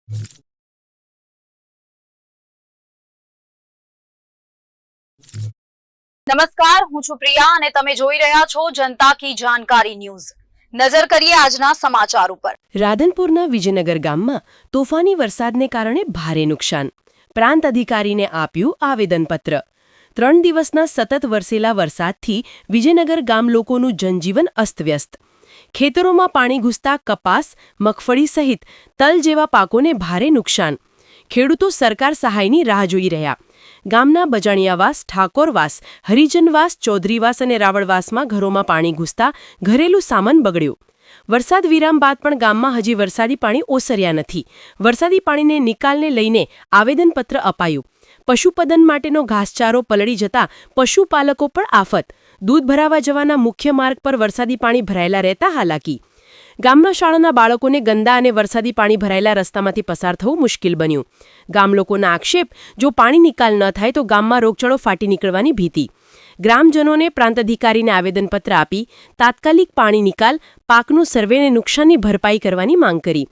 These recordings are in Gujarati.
નમસ્કાર, હું છું પ્રિયા અને તમે જોઈ રહ્યા છો જનતા કી જાણકારી ન્યૂઝ। નજર કરીએ આજના સમાચાર ઉપર। રાધનપુરના વિજયનગર ગામમાં તોફાની વરસાદને કારણે ભારે નુકસાન। પ્રાંત અધિકારીને આપ્યું આવેદનપત્ર। 3 દિવસના સતત વરસેલા વરસાદથી વિજયનગર ગામ લોકોનું જનજીવન અસ્તવ્યસ્ત। ખેતરોમાં પાણી ઘૂસતા કપાસ, મગફળી સહિત તલ જેવા પાકોને ભારે નુકસાન। ખેડૂતો સરકાર સહાયની રાહ જોઈ રહ્યા। ગામના બજાણિયાવાસ, ઠાકોરવાસ, હરિજનવાસ, ચૌધરીવાસ અને રાવળવાસમાં ઘરોમાં પાણી ઘૂસતા ઘરેલું સામાન બગડ્યો। વરસાદ વિરામ બાદ પણ ગામમાં હજી વરસાદી પાણી ઓસર્યા નથી। વરસાદી પાણીને નિકાલને લઈને આવેદનપત્ર અપાયું। પશુપદન માટેનો ઘાસચારો પલળી જતા પશુપાલકો પણ આફત। દૂધ ભરાવા જવાના મુખ્ય માર્ગ પર વરસાદી પાણી ભરાયેલા રહેતા હાલાકી। ગામના શાળાના બાળકોને ગંદા અને વરસાદી પાણી ભરાયેલા રસ્તામાંથી પસાર થવું મુશ્કેલ બન્યું। ગામ લોકોના આક્ષેપ, જો પાણી નિકાલ ન થાય તો ગામમાં રોગચાળો ફાટી નીકળવાની ભીતિ। ગ્રામજનોને પ્રાંત અધિકારીને આવેદનપત્ર આપી તાત્કાલિક પાણી નિકાલ, પાકનું સર્વે અને નુકસાનની ભરપાઈ કરવાની માંગ કરી।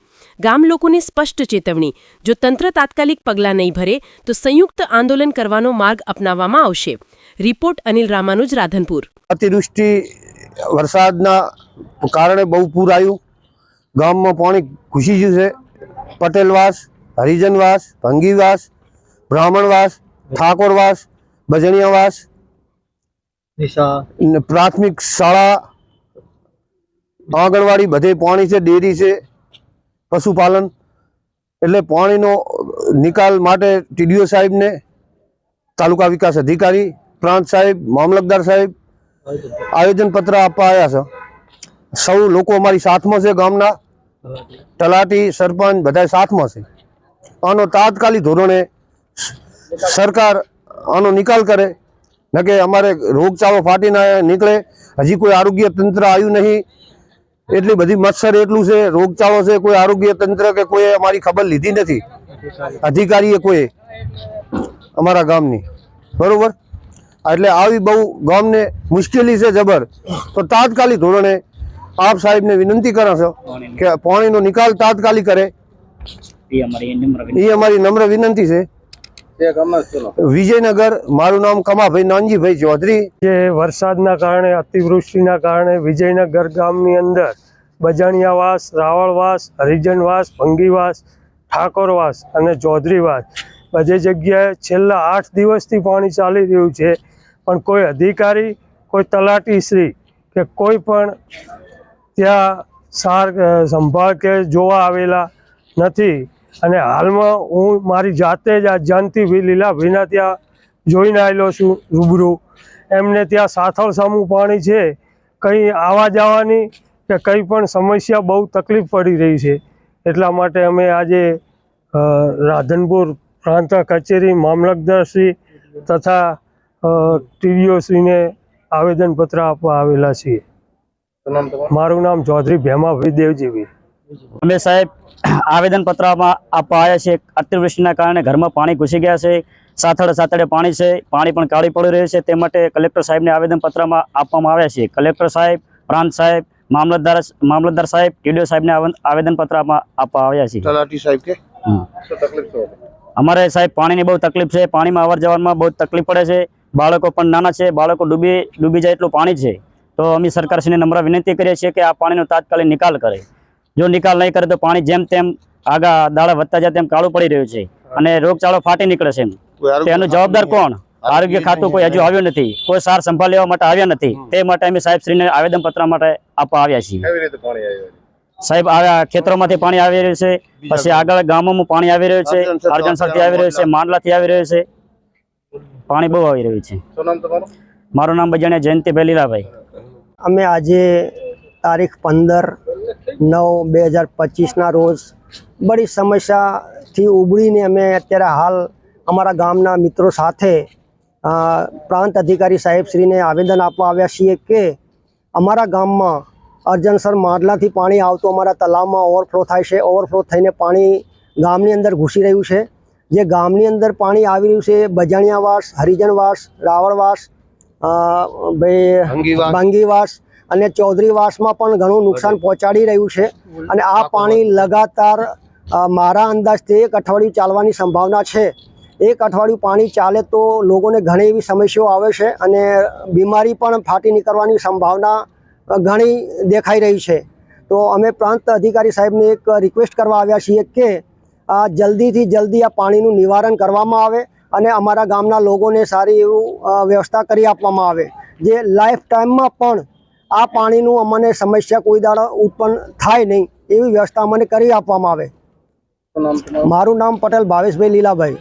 ગામ લોકોને સ્પષ્ટ ચેતવણી, જો તંત્ર તાત્કાલિક પગલાં નહીં ભરે તો સંયુક્ત આંદોલન કરવાનો માર્ગ અપનાવવામાં આવશે। રિપોર્ટ અનિલ રામાનુજ, રાધનપુર। અતિવૃષ્ટિ વરસાદના કારણે બહુ પૂર આવ્યું। ગામમાં પાણી ઘૂસી ગયું છે। પટેલવાસ, હરિજનવાસ, ભંગીવાસ, બ્રાહ્મણવાસ, ઠાકોરવાસ, બજણિયાવાસ, પ્રાથમિક શાળા, આંગણવાડી બધે પાણી છે, ડેરી છે, પશુપાલન। એટલે પાણીનો નિકાલ માટે ટીડીઓ સાહેબને, તાલુકા વિકાસ અધિકારી, પ્રાંત સાહેબ, મામલતદાર સાહેબ આવેદનપત્ર આપવા આવ્યા છે। સૌ લોકો અમારી સાથમાં છે। ગામના તલાટી, સરપંચ બધા સાથમાં છે। આનો તાત્કાલિક ધોરણે સરકાર આનો નિકાલ કરે, ન કે અમારે રોગચાળો ફાટી ના નીકળે। હજી કોઈ આરોગ્ય તંત્ર આવ્યું નહીં। એટલી બધી મચ્છર એટલું છે, રોગચાળો છે, કોઈ આરોગ્ય તંત્ર કે કોઈ અમારી ખબર લીધી નથી, અધિકારીએ કોઈ અમારા ગામની, બરોબર। એટલે આવી બહુ ગામને મુશ્કેલી છે જબર। તો તાત્કાલિક ધોરણે આપ સાહેબને વિનંતી કરો છો કે પાણીનો નિકાલ તાત્કાલિક કરે, એ અમારી નમ્ર વિનંતી છે। વિજયનગર, મારું નામ કમાભાઈ નાનજીભાઈ ચૌધરી। જે વરસાદના કારણે, અતિવૃષ્ટિના કારણે વિજયનગર ગામની અંદર બજાણિયાવાસ, રાવળવાસ, હરિજનવાસ, ભંગીવાસ, ઠાકોરવાસ અને ચૌધરીવાસ બધી જગ્યાએ છેલ્લા 8 દિવસથી પાણી ચાલી રહ્યું છે, પણ કોઈ અધિકારી, કોઈ તલાટીશ્રી કે કોઈ પણ ત્યાં સાર સંભાળ કે જોવા આવેલા નથી। અને હાલમાં હું મારી જાતે જ આ જાનથી લીલાભાઈના ત્યાં જોઈને આવેલો છું રૂબરૂ। એમને ત્યાં સાથળ સામું પાણી છે, કંઈ આવવા જવાની કે કંઈ પણ સમસ્યા બહુ તકલીફ પડી રહી છે। એટલા માટે અમે આજે રાધનપુર પ્રાંત કચેરી, મામલતદારશ્રી તથા ટીડીઓશ્રીને આવેદનપત્ર આપવા આવેલા છીએ। મારું નામ ચૌધરી ભેમાભાઈ દેવજીભાઈ। અમે સાહેબ આવેદનપત્ર આપવા આવ્યા છે। અતિવૃષ્ટિના કારણે ઘરમાં પાણી ઘૂસી ગયા છે। સાથળે પાણી છે, પાણી પણ કાળી પડી રહ્યું છે। તે માટે કલેક્ટર સાહેબને આવેદનપત્રમાં આપવામાં આવ્યા છે। કલેક્ટર સાહેબ, પ્રાંત સાહેબ, મામલતદાર સાહેબ, ટીડીઓ સાહેબને આવેદનપત્ર આપવા આવ્યા છે। તલાટી સાહેબ કે શું તકલીફ છે? અમારે સાહેબ પાણીની બહુ તકલીફ છે। પાણીમાં અવર જવરમાં બહુ તકલીફ પડે છે। બાળકો પણ નાના છે, બાળકો ડૂબી જાય એટલું પાણી છે। તો અમે સરકારશ્રીને નમ્ર વિનંતી કરીએ છીએ કે આ પાણીનો તાત્કાલિક નિકાલ કરે। જો નિકાલ નહીં કરે તો પાણી જેમ તેમ આગા દાડા વધતા જાય તેમ કાળું પડી રહ્યું છે અને રોગચાળો ફાટી નીકળે છે। તેનું જવાબદાર કોણ? આરોગ્ય ખાતું કોઈ હજુ આવ્યું નથી, કોઈ સાર સંભાળ લેવા માટે આવ્યા નથી। તે માટે અમે સાહેબશ્રીને આવેદનપત્ર માટે આપવા આવ્યા છીએ। સાહેબ આવ્યા ખેતરોમાંથી પાણી આવી રહ્યું છે, પછી આગળ ગામોમાં પાણી આવી રહ્યું છે, અરજણસરથી આવી રહ્યું છે, માંડલાથી આવી રહ્યું છે, પાણી બહુ આવી રહ્યું છે। મારું નામ બજાણિયા જયંતિભાઈ લીલાભાઈ। અમે આજે તારીખ 15/9/2025ના રોજ બડી સમસ્યાથી ઉભરીને અમે અત્યારે હાલ અમારા ગામના મિત્રો સાથે પ્રાંત અધિકારી સાહેબશ્રીને આવેદન આપવા આવ્યા છીએ કે અમારા ગામમાં અરજણસર માંડલાથી પાણી આવતું અમારા તલાવમાં ઓવરફ્લો થાય છે। ઓવરફ્લો થઈને પાણી ગામની અંદર ઘૂસી રહ્યું છે। જે ગામની અંદર પાણી આવી રહ્યું છે, બજાણિયાવાસ, હરિજનવાસ, રાવળવાસ, ભાંગીવાસ અને ચૌધરીવાસમાં પણ ઘણું નુકસાન પહોંચાડી રહ્યું છે। અને આ પાણી લગાતાર મારા અંદાજથી 1 અઠવાડિયું ચાલવાની સંભાવના છે. 1 અઠવાડિયું પાણી ચાલે તો લોકોને ઘણી એવી સમસ્યાઓ આવે છે અને બીમારી પણ ફાટી નીકળવાની સંભાવના ઘણી દેખાઈ રહી છે. તો અમે પ્રાંત અધિકારી સાહેબને એક રિક્વેસ્ટ કરવા આવ્યા છીએ કે જલ્દીથી જલ્દી આ પાણીનું નિવારણ કરવામાં આવે અને અમારા ગામના લોકોને સારી એવું વ્યવસ્થા કરી આપવામાં આવે, જે લાઈફ ટાઈમમાં પણ આ પાણીનું અમને સમસ્યા કોઈ દાડો ઉત્પન્ન થાય નહીં એવી વ્યવસ્થા અમને કરી આપવામાં આવે. મારું નામ પટેલ ભાવેશભાઈ લીલાભાઈ.